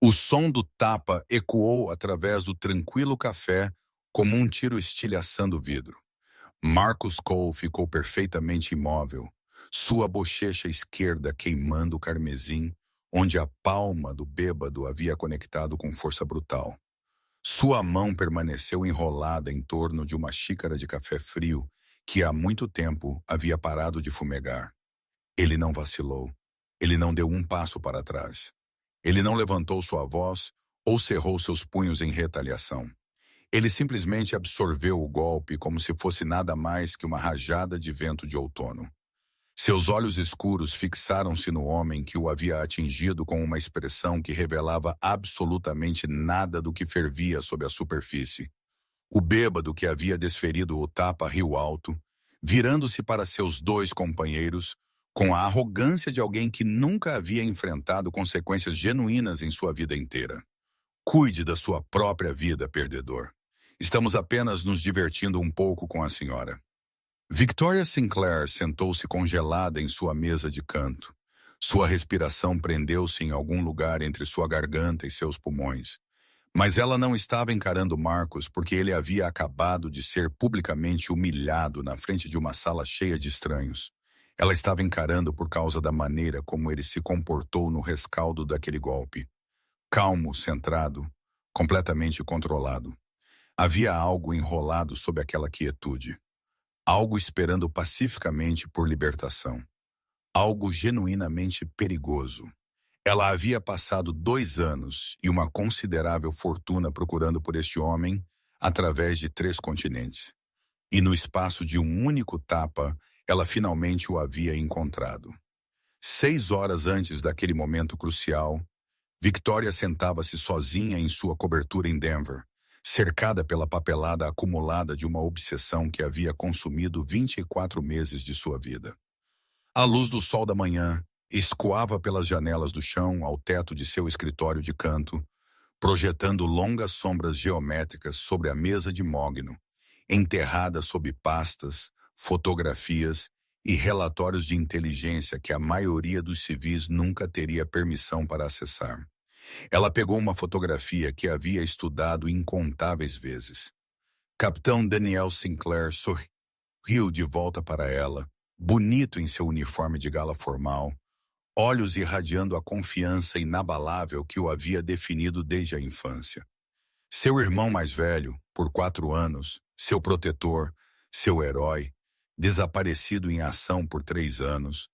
O som do tapa ecoou através do tranquilo café como um tiro estilhaçando o vidro. Marcus Cole ficou perfeitamente imóvel, sua bochecha esquerda queimando o carmesim, onde a palma do bêbado havia conectado com força brutal. Sua mão permaneceu enrolada em torno de uma xícara de café frio que há muito tempo havia parado de fumegar. Ele não vacilou. Ele não deu um passo para trás. Ele não levantou sua voz ou cerrou seus punhos em retaliação. Ele simplesmente absorveu o golpe como se fosse nada mais que uma rajada de vento de outono. Seus olhos escuros fixaram-se no homem que o havia atingido com uma expressão que revelava absolutamente nada do que fervia sob a superfície. O bêbado que havia desferido o tapa riu alto, virando-se para seus dois companheiros, com a arrogância de alguém que nunca havia enfrentado consequências genuínas em sua vida inteira. Cuide da sua própria vida, perdedor. Estamos apenas nos divertindo um pouco com a senhora. Victoria Sinclair sentou-se congelada em sua mesa de canto. Sua respiração prendeu-se em algum lugar entre sua garganta e seus pulmões. Mas ela não estava encarando Marcus porque ele havia acabado de ser publicamente humilhado na frente de uma sala cheia de estranhos. Ela estava encarando por causa da maneira como ele se comportou no rescaldo daquele golpe. Calmo, centrado, completamente controlado. Havia algo enrolado sob aquela quietude. Algo esperando pacificamente por libertação. Algo genuinamente perigoso. Ela havia passado 2 anos e uma considerável fortuna procurando por este homem através de 3 continentes. E no espaço de um único tapa, ela finalmente o havia encontrado. 6 horas antes daquele momento crucial, Victoria sentava-se sozinha em sua cobertura em Denver, cercada pela papelada acumulada de uma obsessão que havia consumido 24 meses de sua vida. A luz do sol da manhã escoava pelas janelas do chão ao teto de seu escritório de canto, projetando longas sombras geométricas sobre a mesa de mogno, enterrada sob pastas, fotografias e relatórios de inteligência que a maioria dos civis nunca teria permissão para acessar. Ela pegou uma fotografia que havia estudado incontáveis vezes. Capitão Daniel Sinclair sorriu de volta para ela, bonito em seu uniforme de gala formal, olhos irradiando a confiança inabalável que o havia definido desde a infância. Seu irmão mais velho, por 4 anos, seu protetor, seu herói, desaparecido em ação por 3 anos,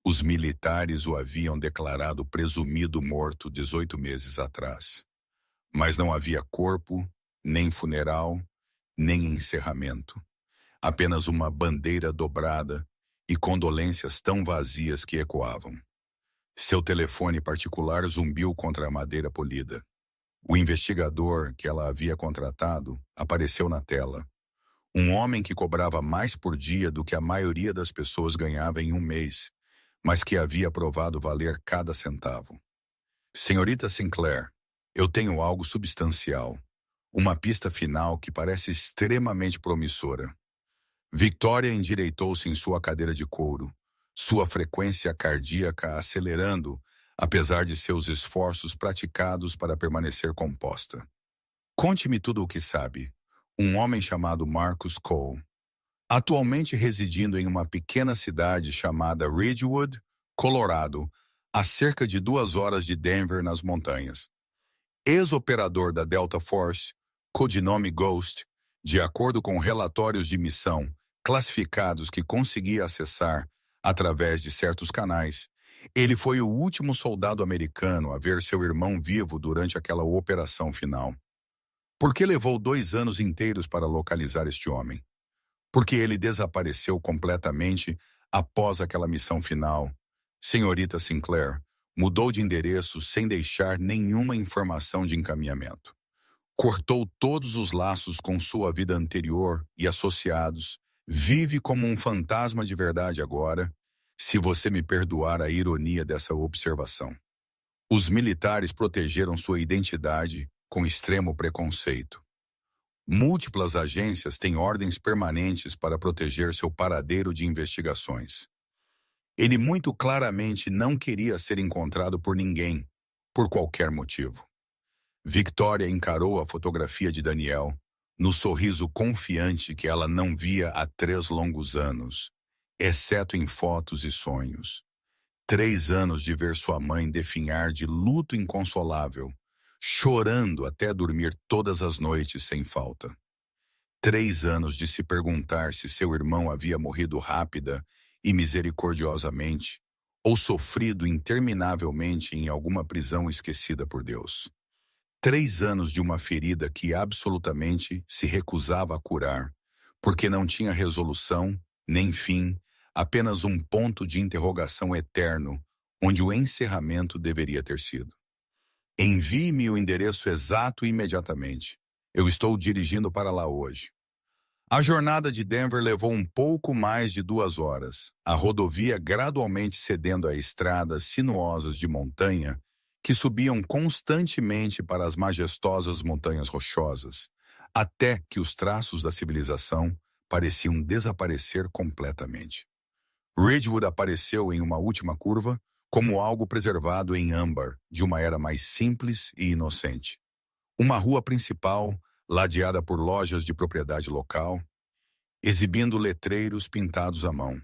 os militares o haviam declarado presumido morto 18 meses atrás. Mas não havia corpo, nem funeral, nem encerramento. Apenas uma bandeira dobrada e condolências tão vazias que ecoavam. Seu telefone particular zumbiu contra a madeira polida. O investigador que ela havia contratado apareceu na tela. Um homem que cobrava mais por dia do que a maioria das pessoas ganhava em um mês, mas que havia provado valer cada centavo. Senhorita Sinclair, eu tenho algo substancial. Uma pista final que parece extremamente promissora. Victoria endireitou-se em sua cadeira de couro, sua frequência cardíaca acelerando, apesar de seus esforços praticados para permanecer composta. Conte-me tudo o que sabe. Um homem chamado Marcus Cole, atualmente residindo em uma pequena cidade chamada Ridgewood, Colorado, a cerca de 2 horas de Denver nas montanhas. Ex-operador da Delta Force, codinome Ghost, de acordo com relatórios de missão classificados que conseguia acessar através de certos canais, ele foi o último soldado americano a ver seu irmão vivo durante aquela operação final. Por que levou 2 anos inteiros para localizar este homem? Porque ele desapareceu completamente após aquela missão final. Senhorita Sinclair mudou de endereço sem deixar nenhuma informação de encaminhamento. Cortou todos os laços com sua vida anterior e associados, vive como um fantasma de verdade agora, se você me perdoar a ironia dessa observação. Os militares protegeram sua identidade com extremo preconceito. Múltiplas agências têm ordens permanentes para proteger seu paradeiro de investigações. Ele muito claramente não queria ser encontrado por ninguém, por qualquer motivo. Victoria encarou a fotografia de Daniel, no sorriso confiante que ela não via há 3 longos anos, exceto em fotos e sonhos. 3 anos de ver sua mãe definhar de luto inconsolável, chorando até dormir todas as noites sem falta. 3 anos de se perguntar se seu irmão havia morrido rápida e misericordiosamente, ou sofrido interminavelmente em alguma prisão esquecida por Deus. 3 anos de uma ferida que absolutamente se recusava a curar, porque não tinha resolução, nem fim, apenas um ponto de interrogação eterno, onde o encerramento deveria ter sido. Envie-me o endereço exato imediatamente. Eu estou dirigindo para lá hoje. A jornada de Denver levou um pouco mais de 2 horas, a rodovia gradualmente cedendo a estradas sinuosas de montanha que subiam constantemente para as majestosas montanhas rochosas, até que os traços da civilização pareciam desaparecer completamente. Ridgewood apareceu em uma última curva como algo preservado em âmbar de uma era mais simples e inocente. Uma rua principal, ladeada por lojas de propriedade local, exibindo letreiros pintados à mão.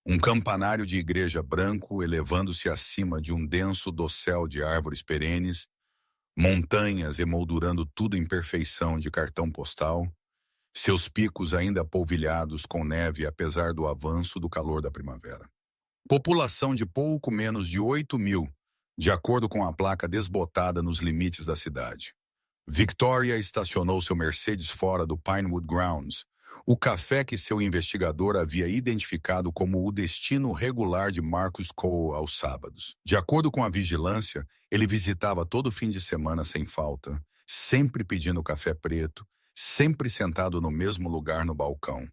Um campanário de igreja branco elevando-se acima de um denso dossel de árvores perenes, montanhas emoldurando tudo em perfeição de cartão postal, seus picos ainda polvilhados com neve apesar do avanço do calor da primavera. População de pouco menos de 8.000, de acordo com a placa desbotada nos limites da cidade. Victoria estacionou seu Mercedes fora do Pinewood Grounds, o café que seu investigador havia identificado como o destino regular de Marcus Cole aos sábados. De acordo com a vigilância, ele visitava todo fim de semana sem falta, sempre pedindo café preto, sempre sentado no mesmo lugar no balcão.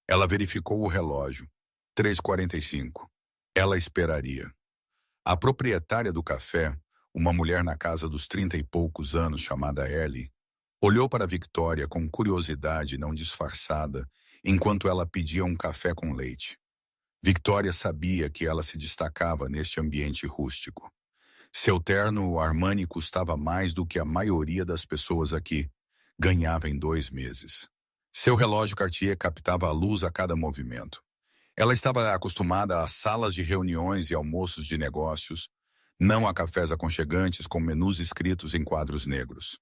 Ela verificou o relógio. 3h45. Ela esperaria. A proprietária do café, uma mulher na casa dos 30 e poucos anos chamada Ellie, olhou para Victoria com curiosidade não disfarçada, enquanto ela pedia um café com leite. Victoria sabia que ela se destacava neste ambiente rústico. Seu terno Armani custava mais do que a maioria das pessoas aqui. Ganhava em 2 meses. Seu relógio Cartier captava a luz a cada movimento. Ela estava acostumada a salas de reuniões e almoços de negócios, não a cafés aconchegantes com menus escritos em quadros negros.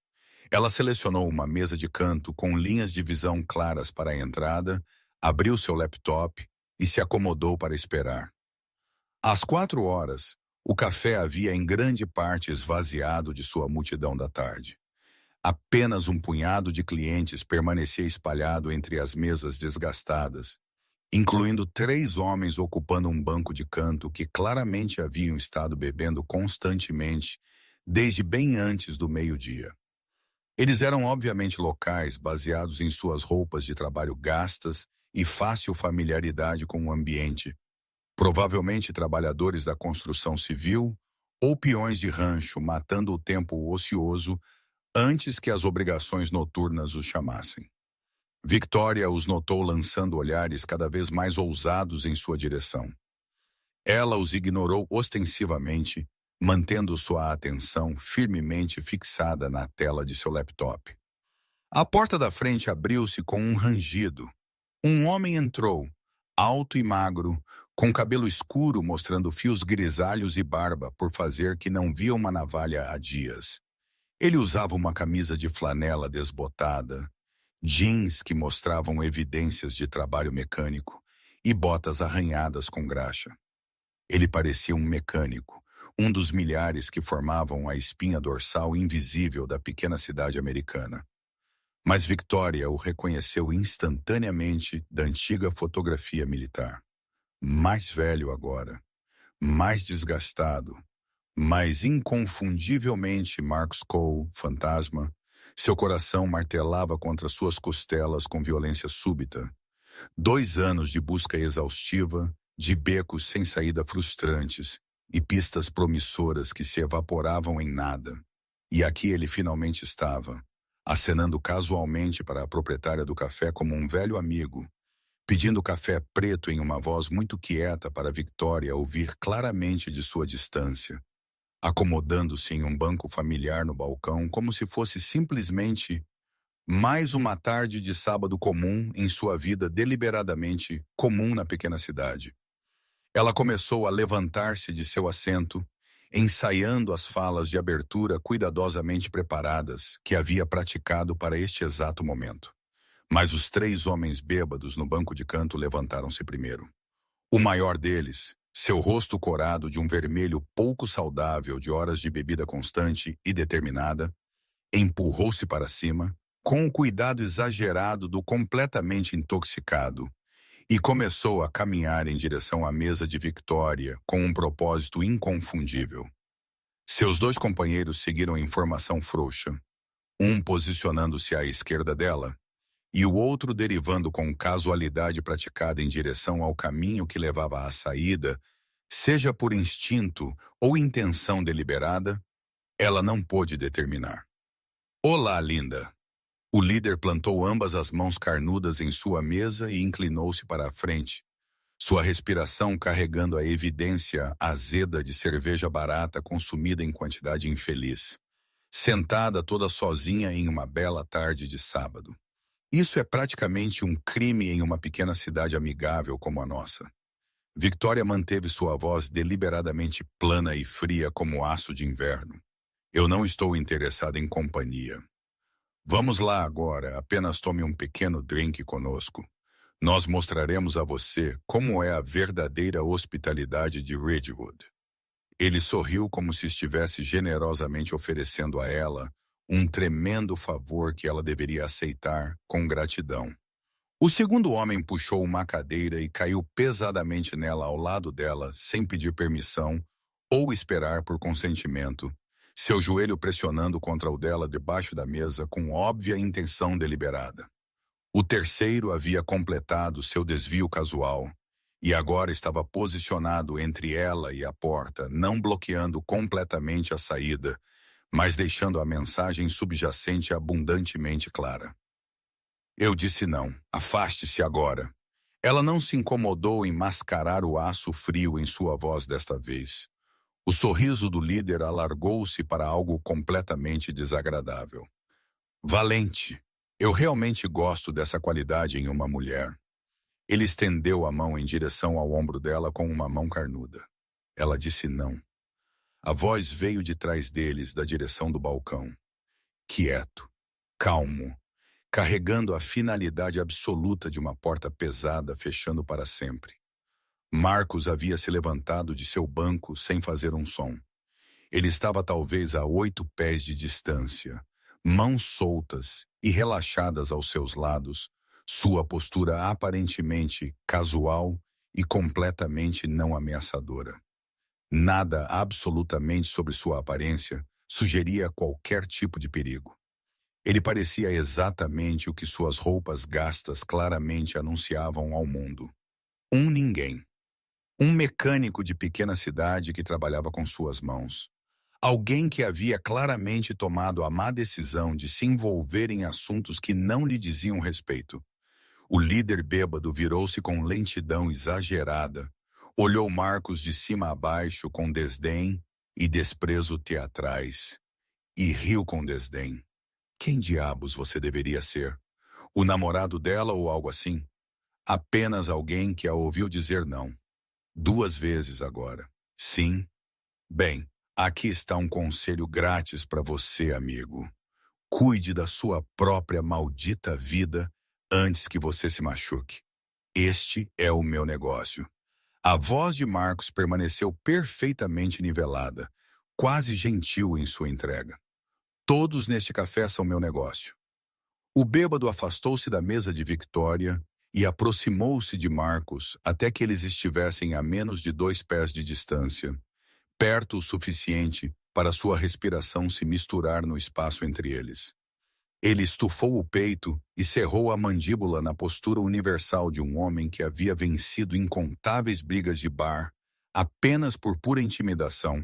Ela selecionou uma mesa de canto com linhas de visão claras para a entrada, abriu seu laptop e se acomodou para esperar. Às 4 horas, o café havia em grande parte esvaziado de sua multidão da tarde. Apenas um punhado de clientes permanecia espalhado entre as mesas desgastadas, incluindo 3 homens ocupando um banco de canto que claramente haviam estado bebendo constantemente desde bem antes do meio-dia. Eles eram obviamente locais, baseados em suas roupas de trabalho gastas e fácil familiaridade com o ambiente, provavelmente trabalhadores da construção civil ou peões de rancho matando o tempo ocioso antes que as obrigações noturnas os chamassem. Victoria os notou lançando olhares cada vez mais ousados em sua direção. Ela os ignorou ostensivamente, mantendo sua atenção firmemente fixada na tela de seu laptop. A porta da frente abriu-se com um rangido. Um homem entrou, alto e magro, com cabelo escuro mostrando fios grisalhos e barba por fazer que não via uma navalha há dias. Ele usava uma camisa de flanela desbotada, jeans que mostravam evidências de trabalho mecânico e botas arranhadas com graxa. Ele parecia um mecânico, um dos milhares que formavam a espinha dorsal invisível da pequena cidade americana. Mas Victoria o reconheceu instantaneamente da antiga fotografia militar. Mais velho agora, mais desgastado, mas inconfundivelmente Marcus Cole, fantasma, seu coração martelava contra suas costelas com violência súbita. 2 anos de busca exaustiva, de becos sem saída frustrantes e pistas promissoras que se evaporavam em nada. E aqui ele finalmente estava, acenando casualmente para a proprietária do café como um velho amigo, pedindo café preto em uma voz muito quieta para Victoria ouvir claramente de sua distância. acomodando-se em um banco familiar no balcão, como se fosse simplesmente mais uma tarde de sábado comum em sua vida deliberadamente comum na pequena cidade. Ela começou a levantar-se de seu assento, ensaiando as falas de abertura cuidadosamente preparadas que havia praticado para este exato momento. Mas os três homens bêbados no banco de canto levantaram-se primeiro. O maior deles, seu rosto corado de um vermelho pouco saudável de horas de bebida constante e determinada, empurrou-se para cima, com o cuidado exagerado do completamente intoxicado, e começou a caminhar em direção à mesa de Victoria com um propósito inconfundível. Seus dois companheiros seguiram em formação frouxa, um posicionando-se à esquerda dela, e o outro derivando com casualidade praticada em direção ao caminho que levava à saída, seja por instinto ou intenção deliberada, ela não pôde determinar. Olá, linda! O líder plantou ambas as mãos carnudas em sua mesa e inclinou-se para a frente, sua respiração carregando a evidência azeda de cerveja barata consumida em quantidade infeliz, sentada toda sozinha em uma bela tarde de sábado. Isso é praticamente um crime em uma pequena cidade amigável como a nossa. Victoria manteve sua voz deliberadamente plana e fria como aço de inverno. Eu não estou interessada em companhia. Vamos lá agora, apenas tome um pequeno drink conosco. Nós mostraremos a você como é a verdadeira hospitalidade de Ridgewood. Ele sorriu como se estivesse generosamente oferecendo a ela um tremendo favor que ela deveria aceitar com gratidão. O segundo homem puxou uma cadeira e caiu pesadamente nela ao lado dela, sem pedir permissão ou esperar por consentimento, seu joelho pressionando contra o dela debaixo da mesa com óbvia intenção deliberada. O terceiro havia completado seu desvio casual e agora estava posicionado entre ela e a porta, não bloqueando completamente a saída, mas deixando a mensagem subjacente abundantemente clara. Eu disse não, afaste-se agora. Ela não se incomodou em mascarar o aço frio em sua voz desta vez. O sorriso do líder alargou-se para algo completamente desagradável. Valente, eu realmente gosto dessa qualidade em uma mulher. Ele estendeu a mão em direção ao ombro dela com uma mão carnuda. Ela disse não. A voz veio de trás deles, da direção do balcão. Quieto, calmo, carregando a finalidade absoluta de uma porta pesada fechando para sempre. Marcos havia se levantado de seu banco sem fazer um som. Ele estava talvez a 8 pés de distância, mãos soltas e relaxadas aos seus lados, sua postura aparentemente casual e completamente não ameaçadora. Nada absolutamente sobre sua aparência sugeria qualquer tipo de perigo. Ele parecia exatamente o que suas roupas gastas claramente anunciavam ao mundo. Um ninguém. Um mecânico de pequena cidade que trabalhava com suas mãos. Alguém que havia claramente tomado a má decisão de se envolver em assuntos que não lhe diziam respeito. O líder bêbado virou-se com lentidão exagerada, olhou Marcos de cima a baixo com desdém e desprezo teatrais, e riu com desdém. Quem diabos você deveria ser? O namorado dela ou algo assim? Apenas alguém que a ouviu dizer não. 2 vezes agora. Sim. Bem, aqui está um conselho grátis para você, amigo. Cuide da sua própria maldita vida antes que você se machuque. Este é o meu negócio. A voz de Marcos permaneceu perfeitamente nivelada, quase gentil em sua entrega. Todos neste café são meu negócio. O bêbado afastou-se da mesa de Victoria e aproximou-se de Marcos até que eles estivessem a menos de 2 pés de distância, perto o suficiente para sua respiração se misturar no espaço entre eles. Ele estufou o peito e cerrou a mandíbula na postura universal de um homem que havia vencido incontáveis brigas de bar apenas por pura intimidação,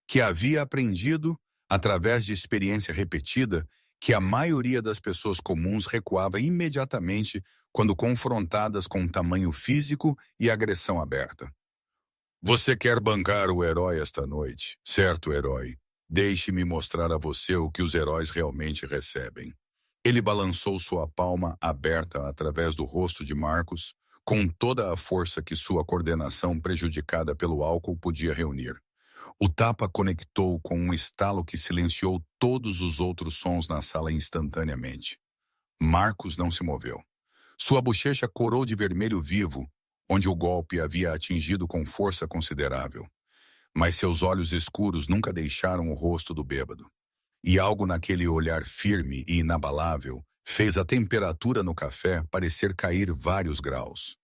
que havia aprendido, através de experiência repetida, que a maioria das pessoas comuns recuava imediatamente quando confrontadas com tamanho físico e agressão aberta. Você quer bancar o herói esta noite? Certo, herói. Deixe-me mostrar a você o que os heróis realmente recebem. Ele balançou sua palma aberta através do rosto de Marcos, com toda a força que sua coordenação prejudicada pelo álcool podia reunir. O tapa conectou com um estalo que silenciou todos os outros sons na sala instantaneamente. Marcos não se moveu. Sua bochecha corou de vermelho vivo, onde o golpe havia atingido com força considerável. Mas seus olhos escuros nunca deixaram o rosto do bêbado. E algo naquele olhar firme e inabalável fez a temperatura no café parecer cair vários graus.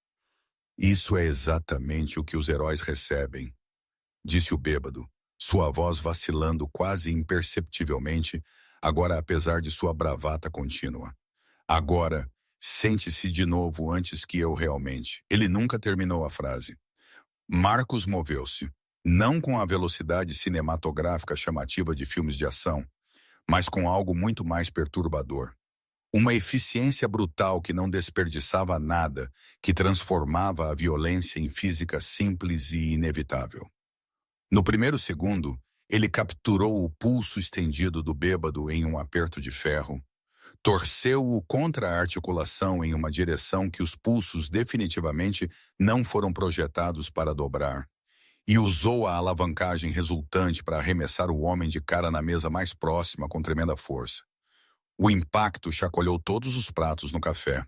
Isso é exatamente o que os heróis recebem, disse o bêbado, sua voz vacilando quase imperceptivelmente, agora apesar de sua bravata contínua. Agora, sente-se de novo antes que eu realmente. Ele nunca terminou a frase. Marcos moveu-se, não com a velocidade cinematográfica chamativa de filmes de ação, mas com algo muito mais perturbador. Uma eficiência brutal que não desperdiçava nada, que transformava a violência em física simples e inevitável. No primeiro segundo, ele capturou o pulso estendido do bêbado em um aperto de ferro, torceu-o contra a articulação em uma direção que os pulsos definitivamente não foram projetados para dobrar, e usou a alavancagem resultante para arremessar o homem de cara na mesa mais próxima com tremenda força. O impacto chacoalhou todos os pratos no café.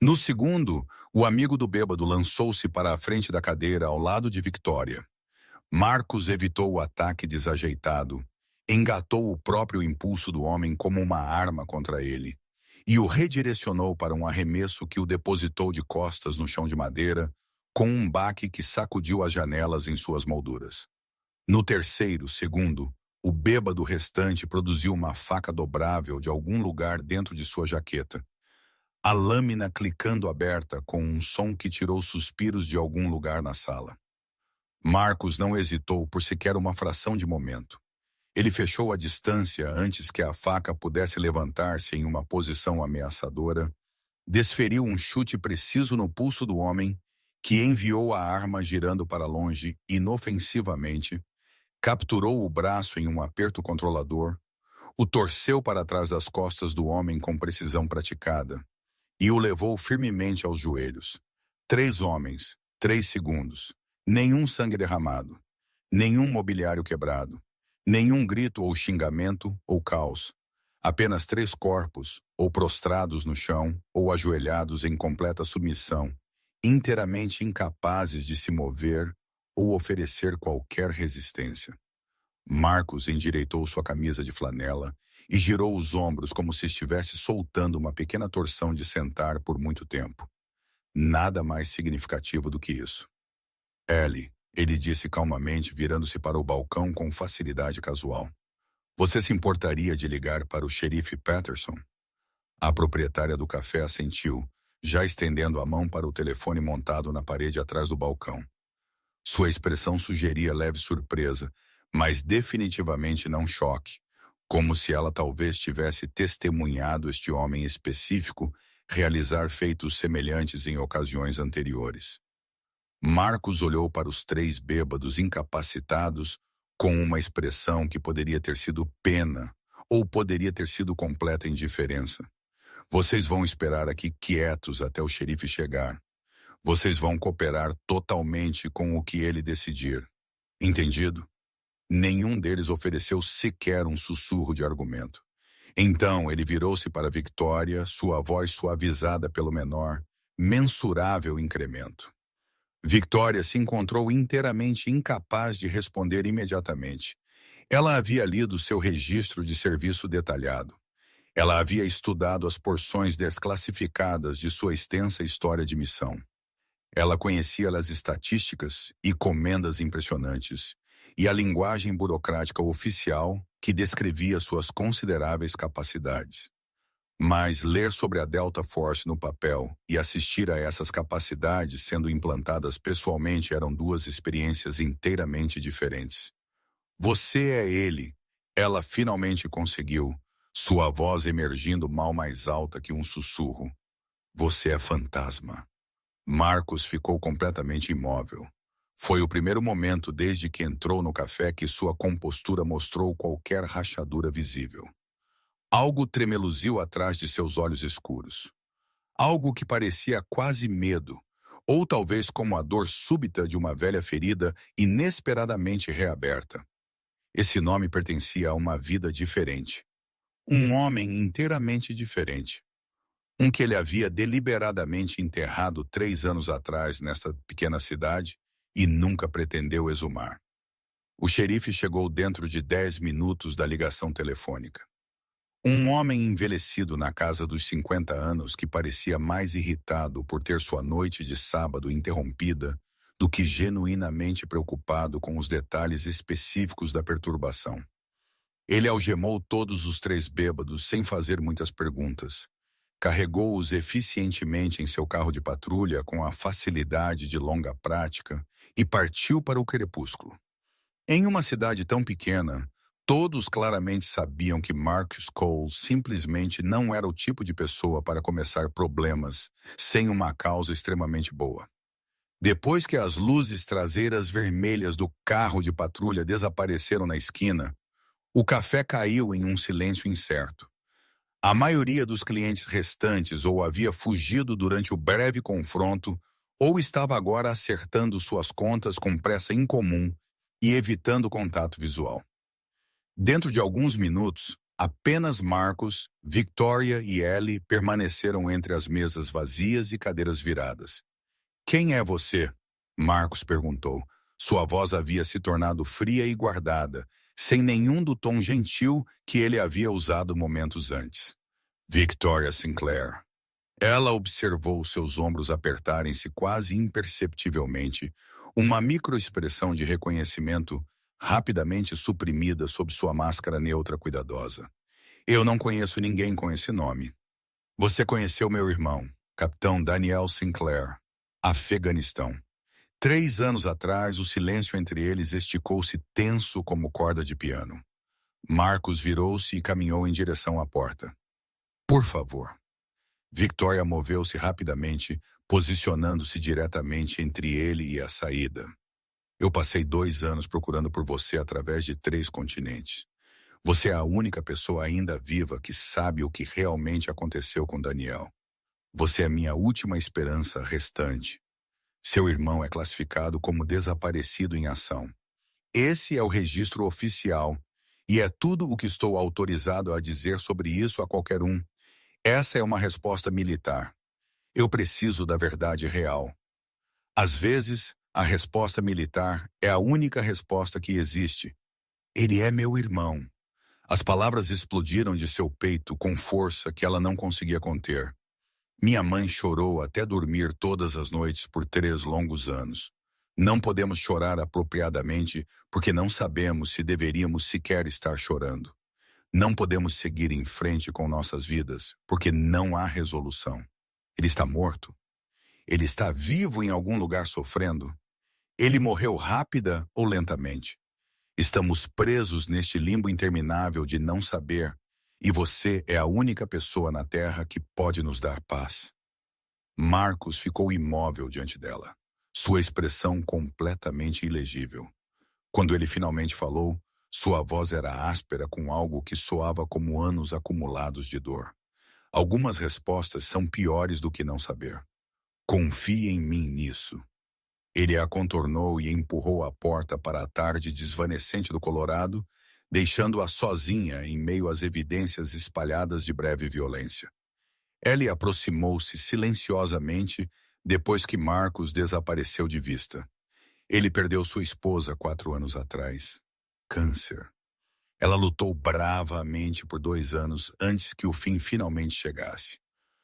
No segundo, o amigo do bêbado lançou-se para a frente da cadeira ao lado de Victoria. Marcos evitou o ataque desajeitado, engatou o próprio impulso do homem como uma arma contra ele e o redirecionou para um arremesso que o depositou de costas no chão de madeira, com um baque que sacudiu as janelas em suas molduras. No terceiro segundo, o bêbado restante produziu uma faca dobrável de algum lugar dentro de sua jaqueta. A lâmina clicando aberta com um som que tirou suspiros de algum lugar na sala. Marcos não hesitou por sequer uma fração de momento. Ele fechou a distância antes que a faca pudesse levantar-se em uma posição ameaçadora, desferiu um chute preciso no pulso do homem, que enviou a arma girando para longe inofensivamente, capturou o braço em um aperto controlador, o torceu para trás das costas do homem com precisão praticada e o levou firmemente aos joelhos. 3 homens, 3 segundos. Nenhum sangue derramado, nenhum mobiliário quebrado, nenhum grito ou xingamento ou caos. Apenas 3 corpos, ou prostrados no chão, ou ajoelhados em completa submissão, inteiramente incapazes de se mover ou oferecer qualquer resistência. Marcos endireitou sua camisa de flanela e girou os ombros como se estivesse soltando uma pequena torção de sentar por muito tempo. Nada mais significativo do que isso. Ellie, ele disse calmamente, virando-se para o balcão com facilidade casual. Você se importaria de ligar para o xerife Patterson? A proprietária do café assentiu, já estendendo a mão para o telefone montado na parede atrás do balcão. Sua expressão sugeria leve surpresa, mas definitivamente não choque, como se ela talvez tivesse testemunhado este homem específico realizar feitos semelhantes em ocasiões anteriores. Marcos olhou para os 3 bêbados incapacitados com uma expressão que poderia ter sido pena ou poderia ter sido completa indiferença. Vocês vão esperar aqui quietos até o xerife chegar. Vocês vão cooperar totalmente com o que ele decidir. Entendido? Nenhum deles ofereceu sequer um sussurro de argumento. Então ele virou-se para Victoria, sua voz suavizada pelo menor, mensurável incremento. Victoria se encontrou inteiramente incapaz de responder imediatamente. Ela havia lido seu registro de serviço detalhado. Ela havia estudado as porções desclassificadas de sua extensa história de missão. Ela conhecia as estatísticas e comendas impressionantes, e a linguagem burocrática oficial que descrevia suas consideráveis capacidades. Mas ler sobre a Delta Force no papel e assistir a essas capacidades sendo implantadas pessoalmente eram 2 experiências inteiramente diferentes. Você é ele. Ela finalmente conseguiu, sua voz emergindo mal mais alta que um sussurro. Você é fantasma. Marcos ficou completamente imóvel. Foi o primeiro momento desde que entrou no café que sua compostura mostrou qualquer rachadura visível. Algo tremeluziu atrás de seus olhos escuros. Algo que parecia quase medo, ou talvez como a dor súbita de uma velha ferida inesperadamente reaberta. Esse nome pertencia a uma vida diferente. Um homem inteiramente diferente. Um que ele havia deliberadamente enterrado 3 anos atrás nesta pequena cidade e nunca pretendeu exumar. O xerife chegou dentro de 10 minutos da ligação telefônica. Um homem envelhecido na casa dos 50 anos que parecia mais irritado por ter sua noite de sábado interrompida do que genuinamente preocupado com os detalhes específicos da perturbação. Ele algemou todos os 3 bêbados sem fazer muitas perguntas. Carregou-os eficientemente em seu carro de patrulha com a facilidade de longa prática e partiu para o crepúsculo. Em uma cidade tão pequena, todos claramente sabiam que Marcus Cole simplesmente não era o tipo de pessoa para começar problemas sem uma causa extremamente boa. Depois que as luzes traseiras vermelhas do carro de patrulha desapareceram na esquina, o café caiu em um silêncio incerto. A maioria dos clientes restantes ou havia fugido durante o breve confronto ou estava agora acertando suas contas com pressa incomum e evitando contato visual. Dentro de alguns minutos, apenas Marcus, Victoria e Ellie permaneceram entre as mesas vazias e cadeiras viradas. "Quem é você?" Marcus perguntou. Sua voz havia se tornado fria e guardada, sem nenhum do tom gentil que ele havia usado momentos antes. "Victoria Sinclair." Ela observou seus ombros apertarem-se quase imperceptivelmente, uma microexpressão de reconhecimento rapidamente suprimida sob sua máscara neutra cuidadosa. "Eu não conheço ninguém com esse nome." "Você conheceu meu irmão, Capitão Daniel Sinclair, Afeganistão." 3 anos atrás, o silêncio entre eles esticou-se tenso como corda de piano. Marcus virou-se e caminhou em direção à porta. "Por favor." Victoria moveu-se rapidamente, posicionando-se diretamente entre ele e a saída. "Eu passei 2 anos procurando por você através de 3 continentes. Você é a única pessoa ainda viva que sabe o que realmente aconteceu com Daniel. Você é minha última esperança restante. Seu irmão é classificado como desaparecido em ação. Esse é o registro oficial, e é tudo o que estou autorizado a dizer sobre isso a qualquer um. Essa é uma resposta militar. Eu preciso da verdade real. Às vezes, a resposta militar é a única resposta que existe. Ele é meu irmão." As palavras explodiram de seu peito com força que ela não conseguia conter. "Minha mãe chorou até dormir todas as noites por 3 longos anos. Não podemos chorar apropriadamente porque não sabemos se deveríamos sequer estar chorando. Não podemos seguir em frente com nossas vidas porque não há resolução. Ele está morto? Ele está vivo em algum lugar sofrendo? Ele morreu rápida ou lentamente? Estamos presos neste limbo interminável de não saber, e você é a única pessoa na Terra que pode nos dar paz." Marcus ficou imóvel diante dela, sua expressão completamente ilegível. Quando ele finalmente falou, sua voz era áspera com algo que soava como anos acumulados de dor. "Algumas respostas são piores do que não saber. Confie em mim nisso." Ele a contornou e empurrou a porta para a tarde desvanecente do Colorado, deixando-a sozinha em meio às evidências espalhadas de breve violência. Ellie aproximou-se silenciosamente depois que Marcus desapareceu de vista. Ele perdeu sua esposa 4 anos atrás. Câncer. Ela lutou bravamente por 2 anos antes que o fim finalmente chegasse.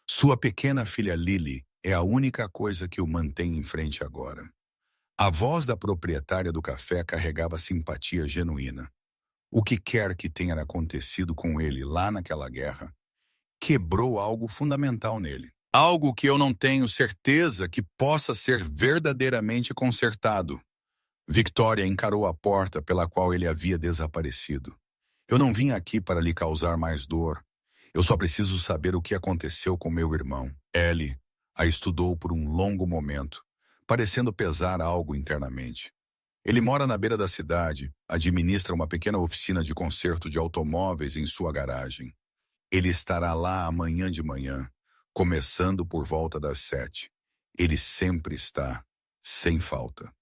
Sua pequena filha Lily é a única coisa que o mantém em frente agora. A voz da proprietária do café carregava simpatia genuína. O que quer que tenha acontecido com ele lá naquela guerra, quebrou algo fundamental nele. Algo que eu não tenho certeza que possa ser verdadeiramente consertado. Victoria encarou a porta pela qual ele havia desaparecido. "Eu não vim aqui para lhe causar mais dor. Eu só preciso saber o que aconteceu com meu irmão." Ellie a estudou por um longo momento, parecendo pesar algo internamente. Ele mora na beira da cidade, administra uma pequena oficina de conserto de automóveis em sua garagem. Ele estará lá amanhã de manhã, começando por volta das 7. Ele sempre está, sem falta.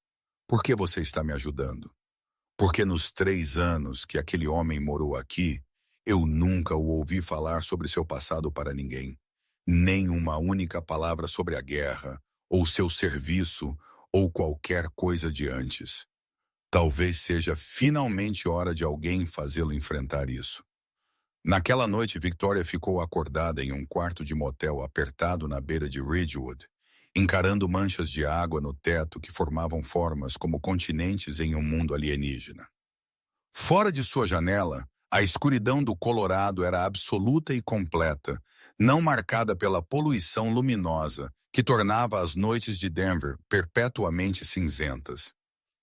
Por que você está me ajudando? Porque nos 3 anos que aquele homem morou aqui, eu nunca o ouvi falar sobre seu passado para ninguém. Nem uma única palavra sobre a guerra, ou seu serviço, ou qualquer coisa de antes. Talvez seja finalmente hora de alguém fazê-lo enfrentar isso. Naquela noite, Victoria ficou acordada em um quarto de motel apertado na beira de Ridgewood, encarando manchas de água no teto que formavam formas como continentes em um mundo alienígena. Fora de sua janela, a escuridão do Colorado era absoluta e completa, não marcada pela poluição luminosa que tornava as noites de Denver perpetuamente cinzentas.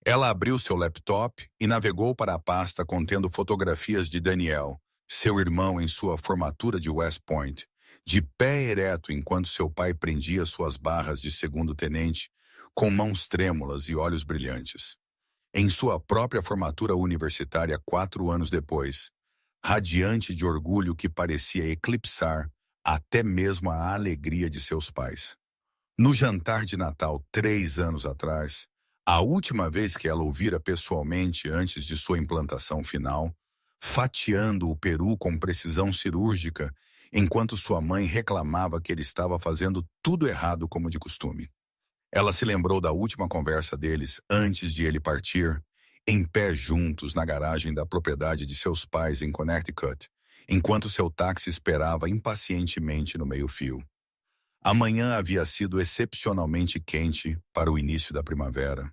Ela abriu seu laptop e navegou para a pasta contendo fotografias de Daniel, seu irmão em sua formatura de West Point, de pé ereto enquanto seu pai prendia suas barras de segundo-tenente, com mãos trêmulas e olhos brilhantes. Em sua própria formatura universitária 4 anos depois, radiante de orgulho que parecia eclipsar até mesmo a alegria de seus pais. No jantar de Natal 3 anos atrás, a última vez que ela o vira pessoalmente antes de sua implantação final, fatiando o peru com precisão cirúrgica, enquanto sua mãe reclamava que ele estava fazendo tudo errado como de costume. Ela se lembrou da última conversa deles antes de ele partir, em pé juntos na garagem da propriedade de seus pais em Connecticut, enquanto seu táxi esperava impacientemente no meio-fio. A manhã havia sido excepcionalmente quente para o início da primavera,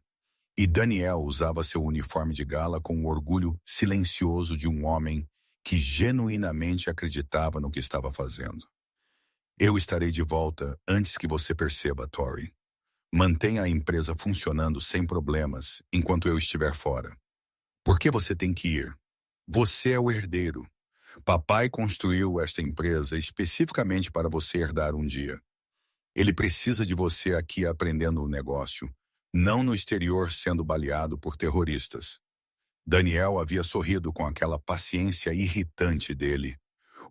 e Daniel usava seu uniforme de gala com o orgulho silencioso de um homem que genuinamente acreditava no que estava fazendo. Eu estarei de volta antes que você perceba, Tori. Mantenha a empresa funcionando sem problemas enquanto eu estiver fora. Por que você tem que ir? Você é o herdeiro. Papai construiu esta empresa especificamente para você herdar um dia. Ele precisa de você aqui aprendendo o negócio, não no exterior sendo baleado por terroristas. Daniel havia sorrido com aquela paciência irritante dele.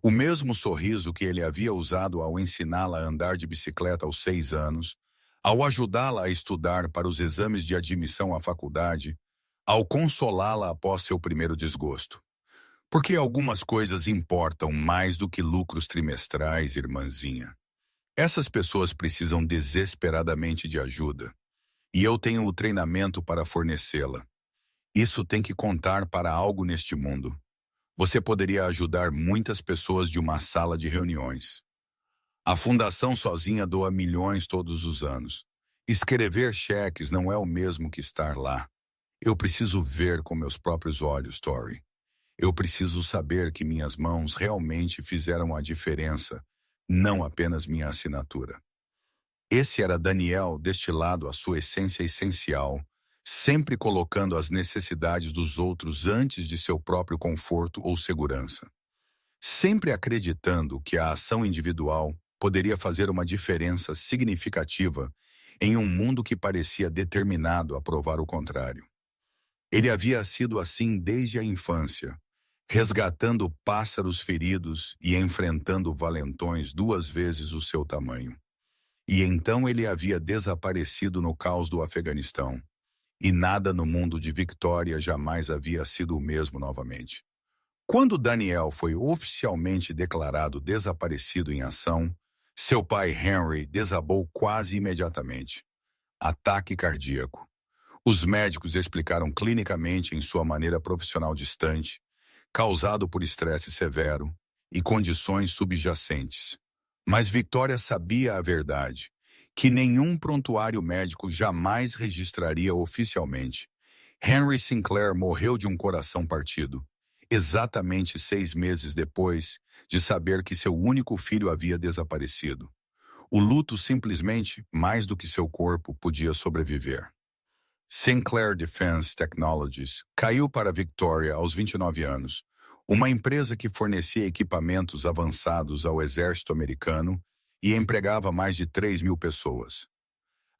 O mesmo sorriso que ele havia usado ao ensiná-la a andar de bicicleta aos 6 anos, ao ajudá-la a estudar para os exames de admissão à faculdade, ao consolá-la após seu primeiro desgosto. Porque algumas coisas importam mais do que lucros trimestrais, irmãzinha. Essas pessoas precisam desesperadamente de ajuda, e eu tenho o treinamento para fornecê-la. Isso tem que contar para algo neste mundo. Você poderia ajudar muitas pessoas de uma sala de reuniões. A fundação sozinha doa milhões todos os anos. Escrever cheques não é o mesmo que estar lá. Eu preciso ver com meus próprios olhos, Tori. Eu preciso saber que minhas mãos realmente fizeram a diferença, não apenas minha assinatura. Esse era Daniel destilado à sua essência essencial, sempre colocando as necessidades dos outros antes de seu próprio conforto ou segurança. Sempre acreditando que a ação individual poderia fazer uma diferença significativa em um mundo que parecia determinado a provar o contrário. Ele havia sido assim desde a infância, resgatando pássaros feridos e enfrentando valentões 2 vezes o seu tamanho. E então ele havia desaparecido no caos do Afeganistão, e nada no mundo de Victoria jamais havia sido o mesmo novamente. Quando Daniel foi oficialmente declarado desaparecido em ação, seu pai Henry desabou quase imediatamente. Ataque cardíaco. Os médicos explicaram clinicamente em sua maneira profissional distante, causado por estresse severo e condições subjacentes. Mas Victoria sabia a verdade, que nenhum prontuário médico jamais registraria oficialmente. Henry Sinclair morreu de um coração partido, exatamente 6 meses depois de saber que seu único filho havia desaparecido. O luto simplesmente, mais do que seu corpo, podia sobreviver. Sinclair Defense Technologies caiu para Victoria aos 29 anos, uma empresa que fornecia equipamentos avançados ao exército americano e empregava mais de 3.000 pessoas.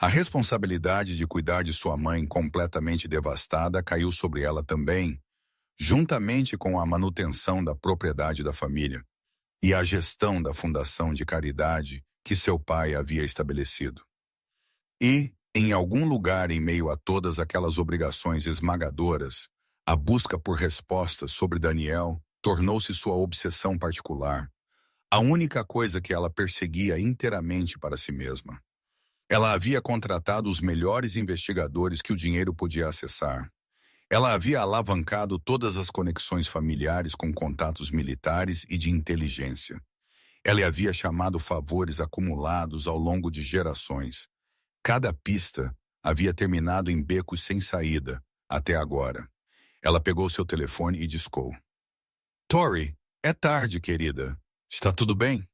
A responsabilidade de cuidar de sua mãe completamente devastada caiu sobre ela também, juntamente com a manutenção da propriedade da família e a gestão da fundação de caridade que seu pai havia estabelecido. E, em algum lugar em meio a todas aquelas obrigações esmagadoras, a busca por respostas sobre Daniel tornou-se sua obsessão particular, a única coisa que ela perseguia inteiramente para si mesma. Ela havia contratado os melhores investigadores que o dinheiro podia acessar. Ela havia alavancado todas as conexões familiares com contatos militares e de inteligência. Ela havia chamado favores acumulados ao longo de gerações. Cada pista havia terminado em becos sem saída, até agora. Ela pegou seu telefone e discou. Tori, é tarde, querida. Está tudo bem?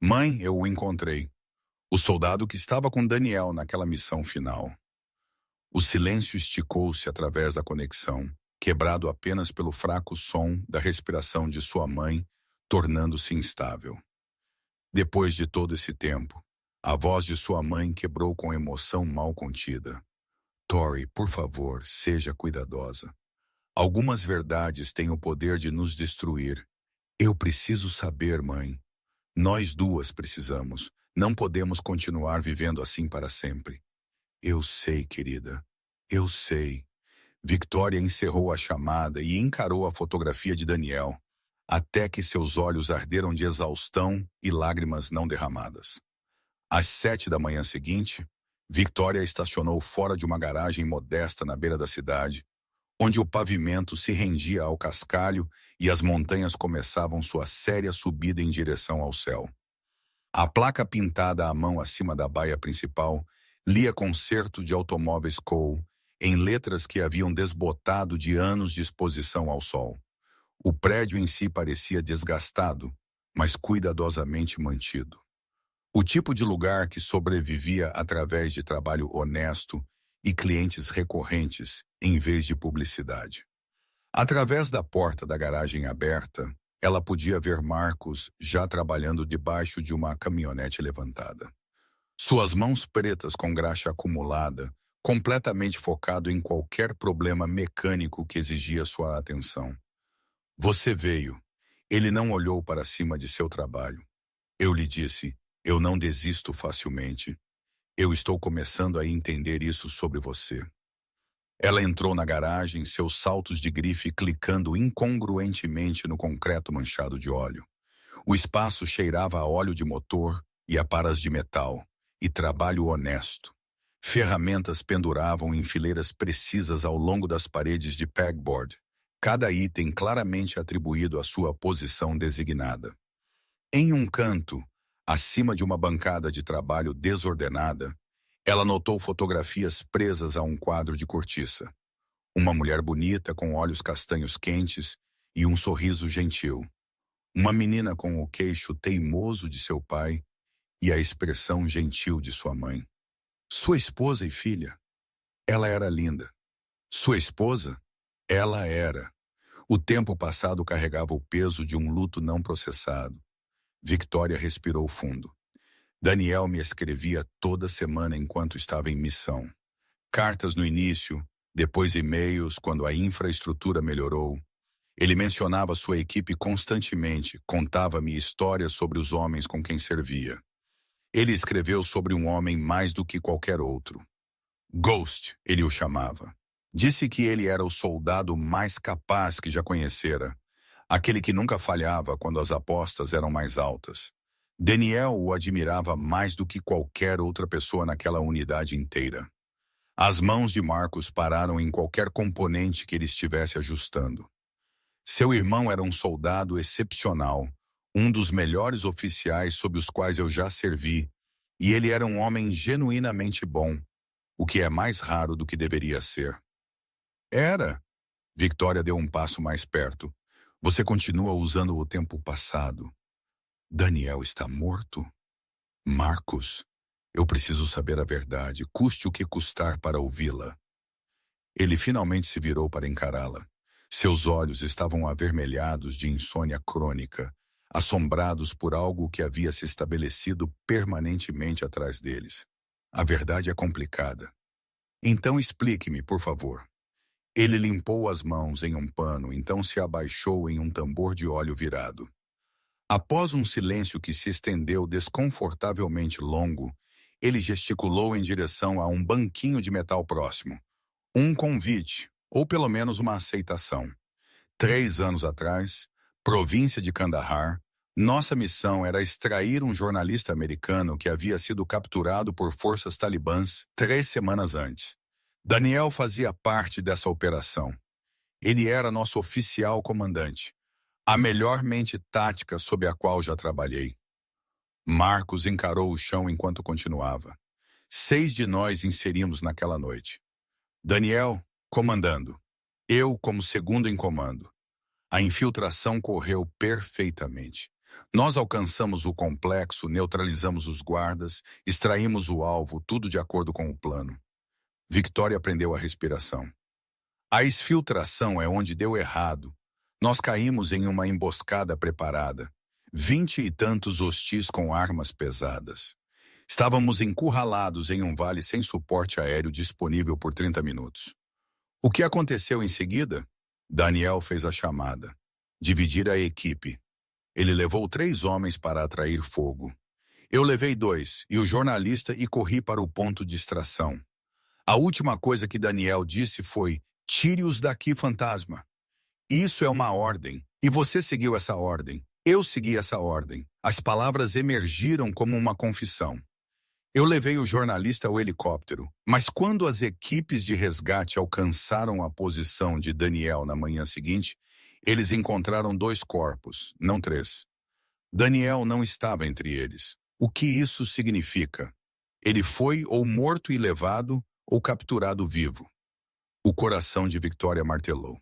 Mãe, eu o encontrei. O soldado que estava com Daniel naquela missão final. O silêncio esticou-se através da conexão, quebrado apenas pelo fraco som da respiração de sua mãe, tornando-se instável. Depois de todo esse tempo, a voz de sua mãe quebrou com emoção mal contida. Tori, por favor, seja cuidadosa. Algumas verdades têm o poder de nos destruir. Eu preciso saber, mãe. Nós duas precisamos. Não podemos continuar vivendo assim para sempre. Eu sei, querida. Eu sei. Victoria encerrou a chamada e encarou a fotografia de Daniel, até que seus olhos arderam de exaustão e lágrimas não derramadas. Às 7 da manhã seguinte, Victoria estacionou fora de uma garagem modesta na beira da cidade, onde o pavimento se rendia ao cascalho e as montanhas começavam sua séria subida em direção ao céu. A placa pintada à mão acima da baia principal lia Concerto de Automóveis Cole, em letras que haviam desbotado de anos de exposição ao sol. O prédio em si parecia desgastado, mas cuidadosamente mantido. O tipo de lugar que sobrevivia através de trabalho honesto e clientes recorrentes, em vez de publicidade. Através da porta da garagem aberta, ela podia ver Marcos já trabalhando debaixo de uma caminhonete levantada. Suas mãos pretas com graxa acumulada, completamente focado em qualquer problema mecânico que exigia sua atenção. Você veio. Ele não olhou para cima de seu trabalho. Eu lhe disse, eu não desisto facilmente. Eu estou começando a entender isso sobre você. Ela entrou na garagem, seus saltos de grife clicando incongruentemente no concreto manchado de óleo. O espaço cheirava a óleo de motor e a paras de metal, e trabalho honesto. Ferramentas penduravam em fileiras precisas ao longo das paredes de pegboard, cada item claramente atribuído à sua posição designada. Em um canto, acima de uma bancada de trabalho desordenada, ela notou fotografias presas a um quadro de cortiça. Uma mulher bonita com olhos castanhos quentes e um sorriso gentil. Uma menina com o queixo teimoso de seu pai e a expressão gentil de sua mãe. Sua esposa e filha. Ela era linda. Sua esposa? Ela era. O tempo passado carregava o peso de um luto não processado. Victoria respirou fundo. Daniel me escrevia toda semana enquanto estava em missão. Cartas no início, depois e-mails quando a infraestrutura melhorou. Ele mencionava sua equipe constantemente, contava-me histórias sobre os homens com quem servia. Ele escreveu sobre um homem mais do que qualquer outro. Ghost, ele o chamava. Disse que ele era o soldado mais capaz que já conhecera, aquele que nunca falhava quando as apostas eram mais altas. Daniel o admirava mais do que qualquer outra pessoa naquela unidade inteira. As mãos de Marcos pararam em qualquer componente que ele estivesse ajustando. Seu irmão era um soldado excepcional, um dos melhores oficiais sob os quais eu já servi, e ele era um homem genuinamente bom, o que é mais raro do que deveria ser. Era. Victoria deu um passo mais perto. Você continua usando o tempo passado. Daniel está morto? Marcos, eu preciso saber a verdade, custe o que custar para ouvi-la. Ele finalmente se virou para encará-la. Seus olhos estavam avermelhados de insônia crônica, assombrados por algo que havia se estabelecido permanentemente atrás deles. A verdade é complicada. Então explique-me, por favor. Ele limpou as mãos em um pano, então se abaixou em um tambor de óleo virado. Após um silêncio que se estendeu desconfortavelmente longo, ele gesticulou em direção a um banquinho de metal próximo. Um convite, ou pelo menos uma aceitação. 3 anos atrás, província de Kandahar, nossa missão era extrair um jornalista americano que havia sido capturado por forças talibãs 3 semanas antes. Daniel fazia parte dessa operação. Ele era nosso oficial comandante, a melhor mente tática sob a qual já trabalhei. Marcos encarou o chão enquanto continuava. 6 de nós inserimos naquela noite. Daniel, comandando. Eu como segundo em comando. A infiltração correu perfeitamente. Nós alcançamos o complexo, neutralizamos os guardas, extraímos o alvo, tudo de acordo com o plano. Victoria prendeu a respiração. A exfiltração é onde deu errado. Nós caímos em uma emboscada preparada. 20 e tantos hostis com armas pesadas. Estávamos encurralados em um vale sem suporte aéreo disponível por 30 minutos. O que aconteceu em seguida? Daniel fez a chamada. Dividir a equipe. Ele levou 3 homens para atrair fogo. Eu levei 2 e o jornalista e corri para o ponto de extração. A última coisa que Daniel disse foi: "Tire-os daqui, fantasma." Isso é uma ordem, e você seguiu essa ordem. Eu segui essa ordem. As palavras emergiram como uma confissão. Eu levei o jornalista ao helicóptero, mas quando as equipes de resgate alcançaram a posição de Daniel na manhã seguinte, eles encontraram 2 corpos, não 3. Daniel não estava entre eles. O que isso significa? Ele foi ou morto e levado, ou capturado vivo. O coração de Victoria martelou.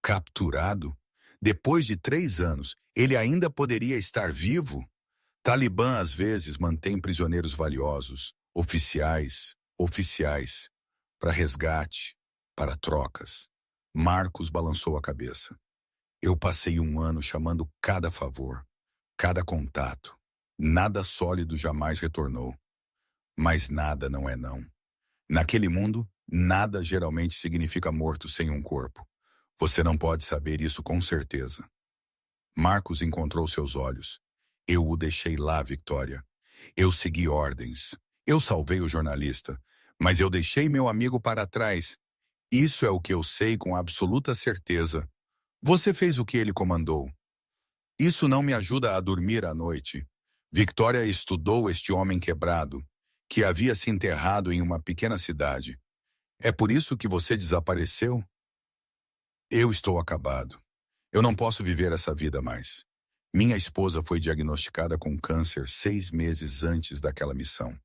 Capturado? Depois de 3 anos, ele ainda poderia estar vivo? Talibã às vezes mantém prisioneiros valiosos, oficiais, para resgate, para trocas. Marcos balançou a cabeça. Eu passei 1 ano chamando cada favor, cada contato. Nada sólido jamais retornou. Mas nada não é não. Naquele mundo, nada geralmente significa morto sem um corpo. Você não pode saber isso com certeza. Marcos encontrou seus olhos. Eu o deixei lá, Victoria. Eu segui ordens. Eu salvei o jornalista. Mas eu deixei meu amigo para trás. Isso é o que eu sei com absoluta certeza. Você fez o que ele comandou. Isso não me ajuda a dormir à noite. Victoria estudou este homem quebrado, que havia se enterrado em uma pequena cidade. É por isso que você desapareceu? Eu estou acabado. Eu não posso viver essa vida mais. Minha esposa foi diagnosticada com câncer 6 meses antes daquela missão.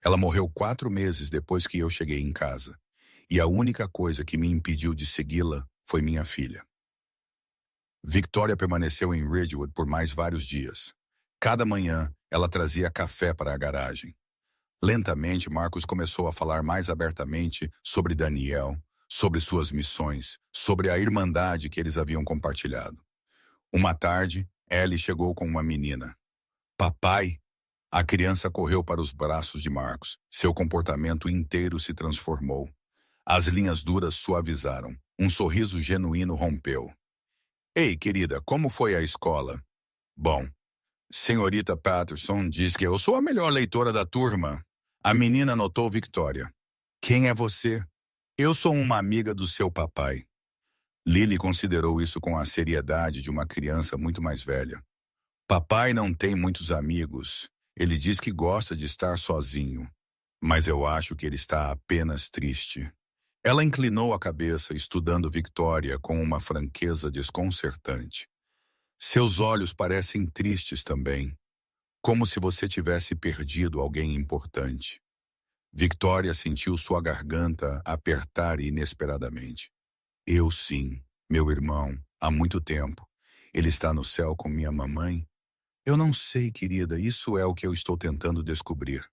Ela morreu 4 meses depois que eu cheguei em casa. E a única coisa que me impediu de segui-la foi minha filha. Victoria permaneceu em Ridgewood por mais vários dias. Cada manhã, ela trazia café para a garagem. Lentamente, Marcos começou a falar mais abertamente sobre Daniel, sobre suas missões, sobre a irmandade que eles haviam compartilhado. Uma tarde, Ellie chegou com uma menina. Papai! A criança correu para os braços de Marcos. Seu comportamento inteiro se transformou. As linhas duras suavizaram. Um sorriso genuíno rompeu. Ei, querida, como foi a escola? Bom, senhorita Patterson diz que eu sou a melhor leitora da turma. A menina notou Victoria. Quem é você? Eu sou uma amiga do seu papai. Lily considerou isso com a seriedade de uma criança muito mais velha. Papai não tem muitos amigos. Ele diz que gosta de estar sozinho. Mas eu acho que ele está apenas triste. Ela inclinou a cabeça, estudando Victoria com uma franqueza desconcertante. Seus olhos parecem tristes também, como se você tivesse perdido alguém importante. Victoria sentiu sua garganta apertar inesperadamente. Eu sim, meu irmão, há muito tempo. Ele está no céu com minha mamãe? Eu não sei, querida, isso é o que eu estou tentando descobrir.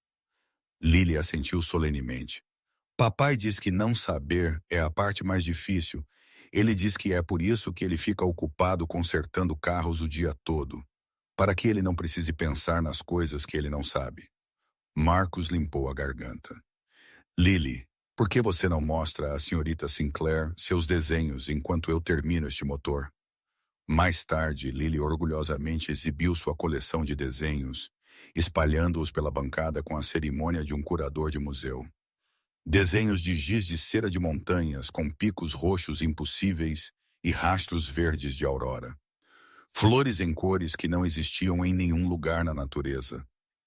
Lily assentiu solenemente. Papai diz que não saber é a parte mais difícil. Ele diz que é por isso que ele fica ocupado consertando carros o dia todo, para que ele não precise pensar nas coisas que ele não sabe. Marcos limpou a garganta. Lily, por que você não mostra à senhorita Sinclair seus desenhos enquanto eu termino este motor? Mais tarde, Lily orgulhosamente exibiu sua coleção de desenhos, espalhando-os pela bancada com a cerimônia de um curador de museu. Desenhos de giz de cera de montanhas com picos roxos impossíveis e rastros verdes de aurora. Flores em cores que não existiam em nenhum lugar na natureza,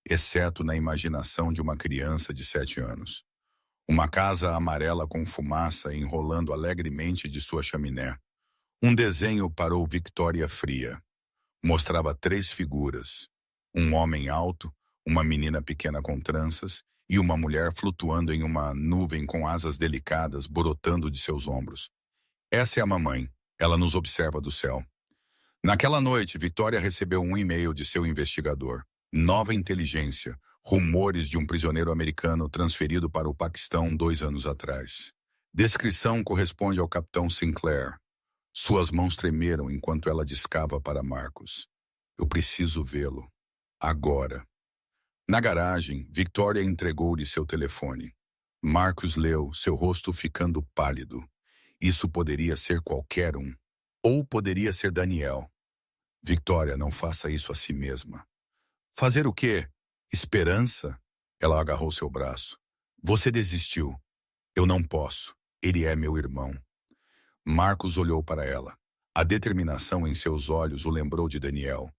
exceto na imaginação de uma criança de 7 anos. Uma casa amarela com fumaça enrolando alegremente de sua chaminé. Um desenho parou Victoria fria. Mostrava 3 figuras. Um homem alto, uma menina pequena com tranças e uma mulher flutuando em uma nuvem com asas delicadas brotando de seus ombros. Essa é a mamãe. Ela nos observa do céu. Naquela noite, Victoria recebeu um e-mail de seu investigador. Nova inteligência. Rumores de um prisioneiro americano transferido para o Paquistão 2 anos atrás. Descrição corresponde ao capitão Sinclair. Suas mãos tremeram enquanto ela discava para Marcos. Eu preciso vê-lo. Agora. Na garagem, Victoria entregou-lhe seu telefone. Marcos leu, seu rosto ficando pálido. Isso poderia ser qualquer um. Ou poderia ser Daniel. Victoria, não faça isso a si mesma. Fazer o quê? Esperança? Ela agarrou seu braço. Você desistiu. Eu não posso. Ele é meu irmão. Marcos olhou para ela. A determinação em seus olhos o lembrou de Daniel.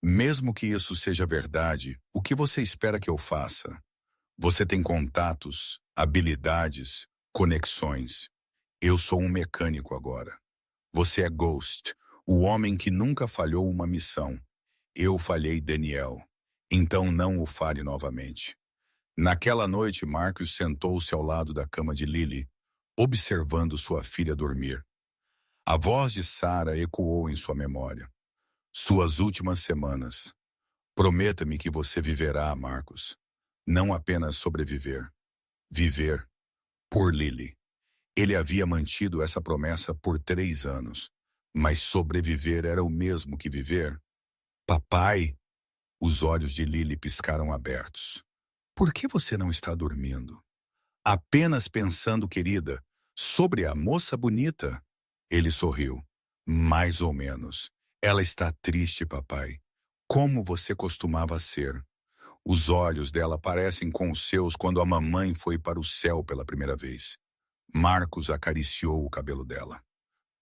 Mesmo que isso seja verdade, o que você espera que eu faça? Você tem contatos, habilidades, conexões. Eu sou um mecânico agora. Você é Ghost, o homem que nunca falhou uma missão. Eu falhei Daniel. Então não o fale novamente. Naquela noite, Marcos sentou-se ao lado da cama de Lily, observando sua filha dormir. A voz de Sarah ecoou em sua memória. Suas últimas semanas. Prometa-me que você viverá, Marcos. Não apenas sobreviver. Viver. Por Lily. Ele havia mantido essa promessa por 3 anos. Mas sobreviver era o mesmo que viver. Papai! Os olhos de Lily piscaram abertos. Por que você não está dormindo? Apenas pensando, querida, sobre a moça bonita. Ele sorriu. Mais ou menos. Ela está triste, papai. Como você costumava ser. Os olhos dela parecem com os seus quando a mamãe foi para o céu pela primeira vez. Marcos acariciou o cabelo dela.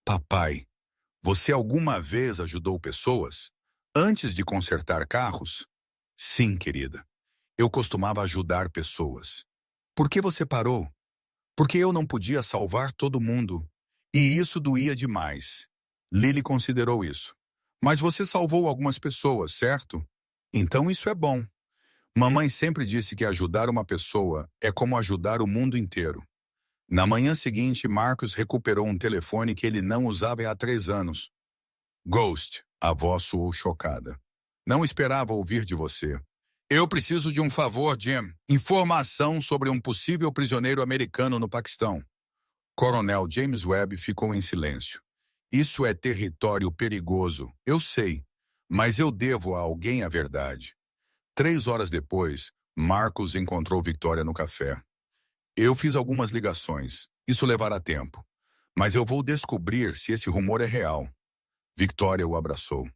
Papai, você alguma vez ajudou pessoas? Antes de consertar carros? Sim, querida. Eu costumava ajudar pessoas. Por que você parou? Porque eu não podia salvar todo mundo. E isso doía demais. Lily considerou isso. Mas você salvou algumas pessoas, certo? Então isso é bom. Mamãe sempre disse que ajudar uma pessoa é como ajudar o mundo inteiro. Na manhã seguinte, Marcos recuperou um telefone que ele não usava há 3 anos. Ghost, a voz soou chocada. Não esperava ouvir de você. Eu preciso de um favor, Jim. Informação sobre um possível prisioneiro americano no Paquistão. Coronel James Webb ficou em silêncio. Isso é território perigoso, eu sei, mas eu devo a alguém a verdade. 3 horas depois, Marcos encontrou Victoria no café. Eu fiz algumas ligações, isso levará tempo, mas eu vou descobrir se esse rumor é real. Victoria o abraçou.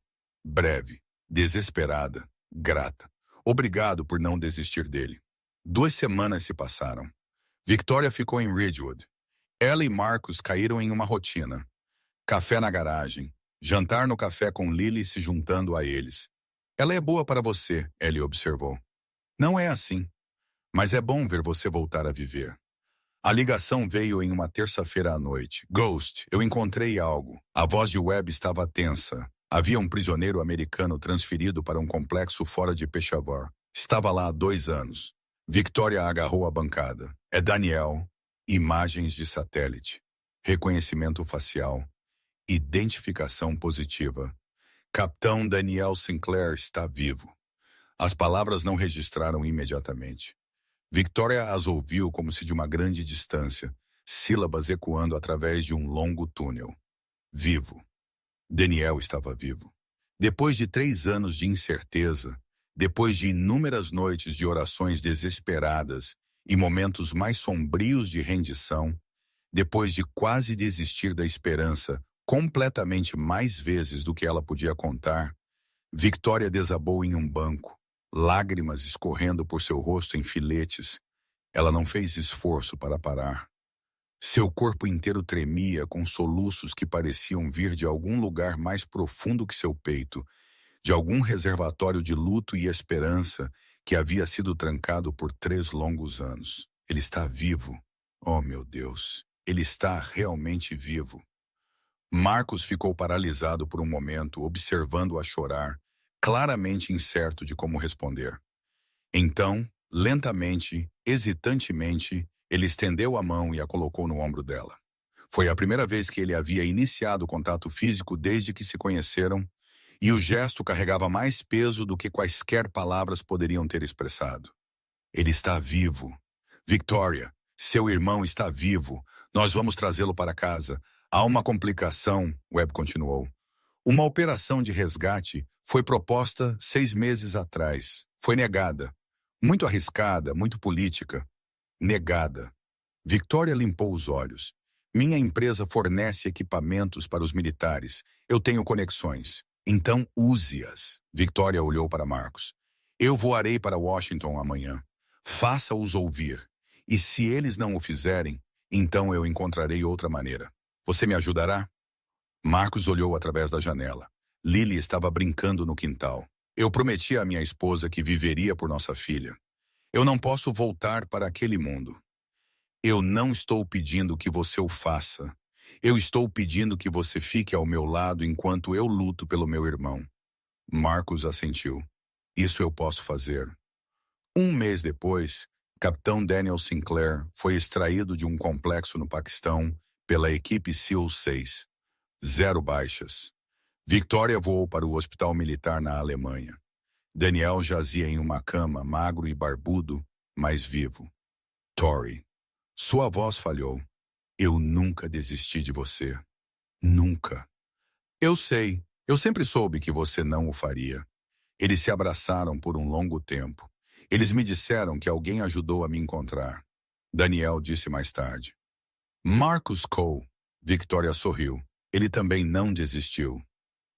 Breve, desesperada, grata. Obrigado por não desistir dele. 2 semanas se passaram. Victoria ficou em Ridgewood. Ela e Marcos caíram em uma rotina. Café na garagem. Jantar no café com Lily se juntando a eles. Ela é boa para você, Ellie observou. Não é assim. Mas é bom ver você voltar a viver. A ligação veio em uma terça-feira à noite. Ghost, eu encontrei algo. A voz de Webb estava tensa. Havia um prisioneiro americano transferido para um complexo fora de Peshawar. Estava lá há 2 anos. Victoria agarrou a bancada. É Daniel. Imagens de satélite. Reconhecimento facial. Identificação positiva. Capitão Daniel Sinclair está vivo. As palavras não registraram imediatamente. Victoria as ouviu como se de uma grande distância, sílabas ecoando através de um longo túnel. Vivo. Daniel estava vivo. Depois de 3 anos de incerteza, Depois de inúmeras noites de orações desesperadas e momentos mais sombrios de rendição, depois de quase desistir da esperança completamente mais vezes do que ela podia contar, Victoria desabou em um banco, lágrimas escorrendo por seu rosto em filetes. Ela não fez esforço para parar. Seu corpo inteiro tremia com soluços que pareciam vir de algum lugar mais profundo que seu peito, de algum reservatório de luto e esperança que havia sido trancado por 3 longos anos. Ele está vivo. Oh, meu Deus, ele está realmente vivo. Marcos ficou paralisado por um momento, observando-a chorar, claramente incerto de como responder. Então, lentamente, hesitantemente, ele estendeu a mão e a colocou no ombro dela. Foi a primeira vez que ele havia iniciado o contato físico desde que se conheceram, e o gesto carregava mais peso do que quaisquer palavras poderiam ter expressado. Ele está vivo. Victoria, seu irmão está vivo. Nós vamos trazê-lo para casa. Há uma complicação, Webb continuou. Uma operação de resgate foi proposta 6 meses atrás. Foi negada. Muito arriscada, muito política. Negada. Victoria limpou os olhos. Minha empresa fornece equipamentos para os militares. Eu tenho conexões. Então use-as. Victoria olhou para Marcos. Eu voarei para Washington amanhã. Faça-os ouvir. E se eles não o fizerem, então eu encontrarei outra maneira. Você me ajudará? Marcos olhou através da janela. Lily estava brincando no quintal. Eu prometi à minha esposa que viveria por nossa filha. Eu não posso voltar para aquele mundo. Eu não estou pedindo que você o faça. Eu estou pedindo que você fique ao meu lado enquanto eu luto pelo meu irmão. Marcos assentiu. Isso eu posso fazer. 1 mês depois, Capitão Daniel Sinclair foi extraído de um complexo no Paquistão pela equipe SEAL 6. 0 baixas. Victoria voou para o hospital militar na Alemanha. Daniel jazia em uma cama, magro e barbudo, mas vivo. Tori. Sua voz falhou. Eu nunca desisti de você. Nunca. Eu sei. Eu sempre soube que você não o faria. Eles se abraçaram por um longo tempo. Eles me disseram que alguém ajudou a me encontrar. Daniel disse mais tarde. Marcus Cole. Victoria sorriu. Ele também não desistiu.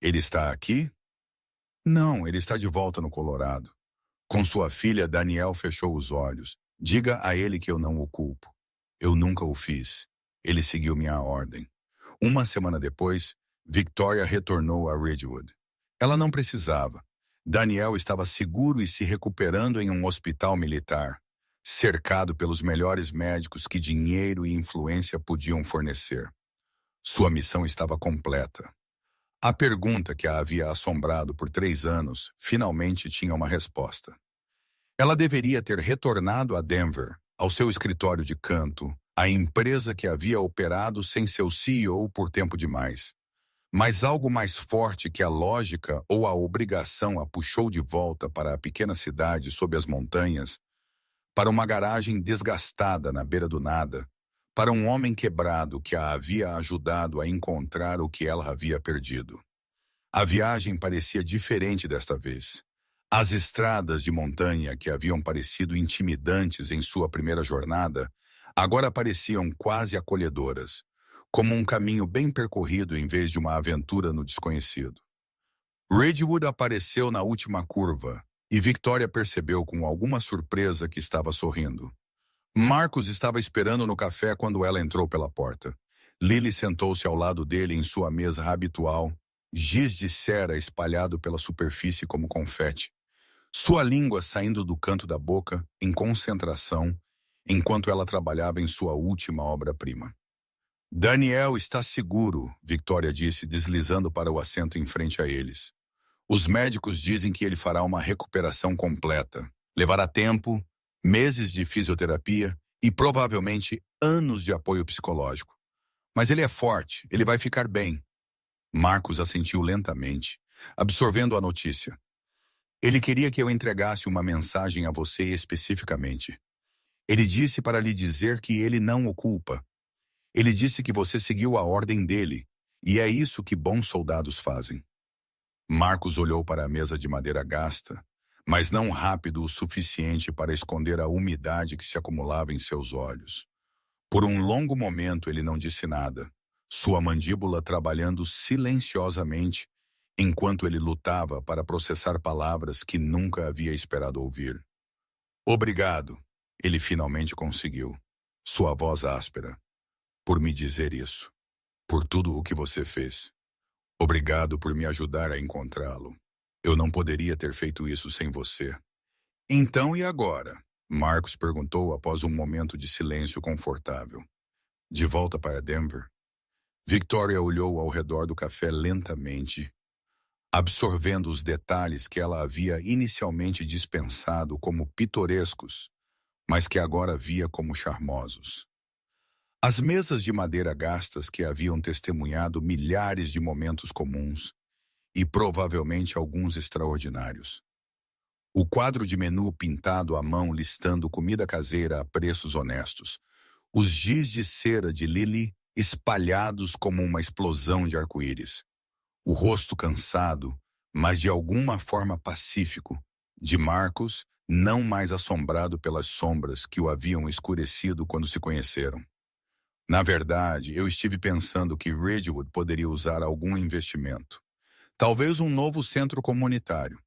Ele está aqui? Não, ele está de volta no Colorado. Com sua filha, Daniel fechou os olhos. Diga a ele que eu não o culpo. Eu nunca o fiz. Ele seguiu minha ordem. 1 semana depois, Victoria retornou a Ridgewood. Ela não precisava. Daniel estava seguro e se recuperando em um hospital militar, cercado pelos melhores médicos que dinheiro e influência podiam fornecer. Sua missão estava completa. A pergunta que a havia assombrado por 3 anos finalmente tinha uma resposta. Ela deveria ter retornado a Denver, ao seu escritório de canto, a empresa que havia operado sem seu CEO por tempo demais. Mas algo mais forte que a lógica ou a obrigação a puxou de volta para a pequena cidade sob as montanhas, para uma garagem desgastada na beira do nada, para um homem quebrado que a havia ajudado a encontrar o que ela havia perdido. A viagem parecia diferente desta vez. As estradas de montanha que haviam parecido intimidantes em sua primeira jornada, agora pareciam quase acolhedoras, como um caminho bem percorrido em vez de uma aventura no desconhecido. Ridgewood apareceu na última curva, e Victoria percebeu com alguma surpresa que estava sorrindo. Marcos estava esperando no café quando ela entrou pela porta. Lily sentou-se ao lado dele em sua mesa habitual, giz de cera espalhado pela superfície como confete. Sua língua saindo do canto da boca, em concentração, enquanto ela trabalhava em sua última obra-prima. Daniel está seguro, Victoria disse, deslizando para o assento em frente a eles. Os médicos dizem que ele fará uma recuperação completa. Levará tempo, meses de fisioterapia e provavelmente anos de apoio psicológico. Mas ele é forte, ele vai ficar bem. Marcos assentiu lentamente, absorvendo a notícia. Ele queria que eu entregasse uma mensagem a você especificamente. Ele disse para lhe dizer que ele não o culpa. Ele disse que você seguiu a ordem dele, e é isso que bons soldados fazem. Marcos olhou para a mesa de madeira gasta, mas não rápido o suficiente para esconder a umidade que se acumulava em seus olhos. Por um longo momento ele não disse nada, sua mandíbula trabalhando silenciosamente enquanto ele lutava para processar palavras que nunca havia esperado ouvir. Obrigado, ele finalmente conseguiu, sua voz áspera, por me dizer isso, por tudo o que você fez. Obrigado por me ajudar a encontrá-lo. Eu não poderia ter feito isso sem você. Então e agora? Marcos perguntou após um momento de silêncio confortável. De volta para Denver? Victoria olhou ao redor do café lentamente, absorvendo os detalhes que ela havia inicialmente dispensado como pitorescos, mas que agora via como charmosos. As mesas de madeira gastas que haviam testemunhado milhares de momentos comuns e provavelmente alguns extraordinários. O quadro de menu pintado à mão listando comida caseira a preços honestos. Os giz de cera de Lily espalhados como uma explosão de arco-íris. O rosto cansado, mas de alguma forma pacífico, de Marcos, não mais assombrado pelas sombras que o haviam escurecido quando se conheceram. Na verdade, eu estive pensando que Ridgewood poderia usar algum investimento. Talvez um novo centro comunitário.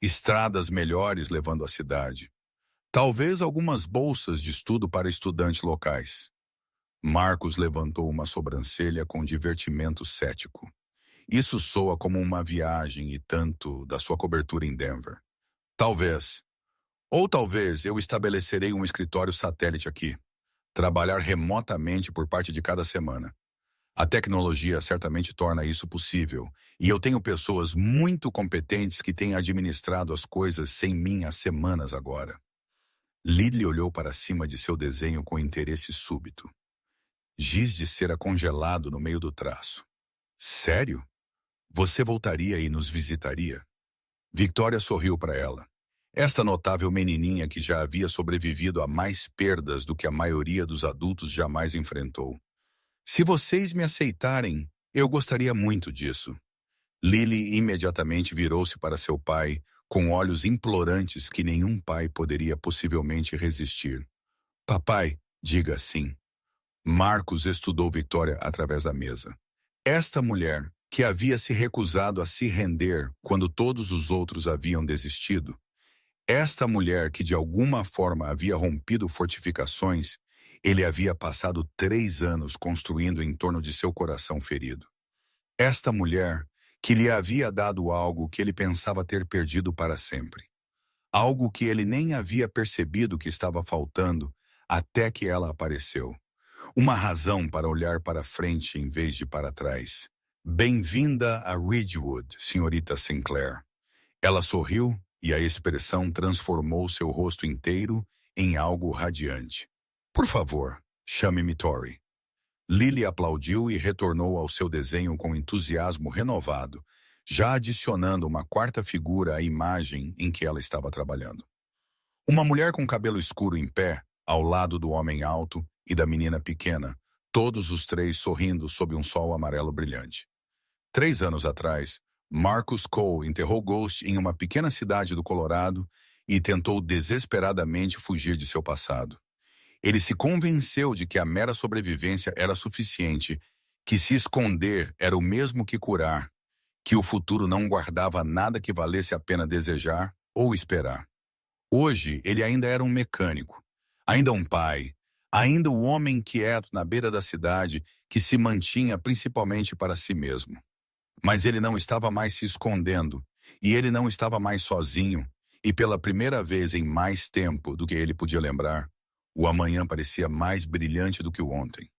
Estradas melhores levando à cidade. Talvez algumas bolsas de estudo para estudantes locais. Marcos levantou uma sobrancelha com divertimento cético. Isso soa como uma viagem e tanto da sua cobertura em Denver. Talvez. Ou talvez eu estabelecerei um escritório satélite aqui. Trabalhar remotamente por parte de cada semana. A tecnologia certamente torna isso possível, e eu tenho pessoas muito competentes que têm administrado as coisas sem mim há semanas agora. Lily olhou para cima de seu desenho com interesse súbito. Giz de cera congelado no meio do traço. Sério? Você voltaria e nos visitaria? Victoria sorriu para ela. Esta notável menininha que já havia sobrevivido a mais perdas do que a maioria dos adultos jamais enfrentou. Se vocês me aceitarem, eu gostaria muito disso. Lily imediatamente virou-se para seu pai, com olhos implorantes que nenhum pai poderia possivelmente resistir. Papai, diga sim. Marcos estudou Victoria através da mesa. Esta mulher, que havia se recusado a se render quando todos os outros haviam desistido, esta mulher que de alguma forma havia rompido fortificações, ele havia passado 3 anos construindo em torno de seu coração ferido. Esta mulher que lhe havia dado algo que ele pensava ter perdido para sempre. Algo que ele nem havia percebido que estava faltando até que ela apareceu. Uma razão para olhar para frente em vez de para trás. Bem-vinda a Ridgewood, senhorita Sinclair. Ela sorriu e a expressão transformou seu rosto inteiro em algo radiante. Por favor, chame-me Tori. Lily aplaudiu e retornou ao seu desenho com entusiasmo renovado, já adicionando uma quarta figura à imagem em que ela estava trabalhando. Uma mulher com cabelo escuro em pé, ao lado do homem alto e da menina pequena, todos os três sorrindo sob um sol amarelo brilhante. 3 anos atrás, Marcus Cole enterrou Ghost em uma pequena cidade do Colorado e tentou desesperadamente fugir de seu passado. Ele se convenceu de que a mera sobrevivência era suficiente, que se esconder era o mesmo que curar, que o futuro não guardava nada que valesse a pena desejar ou esperar. Hoje, ele ainda era um mecânico, ainda um pai, ainda o homem quieto na beira da cidade que se mantinha principalmente para si mesmo. Mas ele não estava mais se escondendo, e ele não estava mais sozinho, e pela primeira vez em mais tempo do que ele podia lembrar, o amanhã parecia mais brilhante do que o ontem.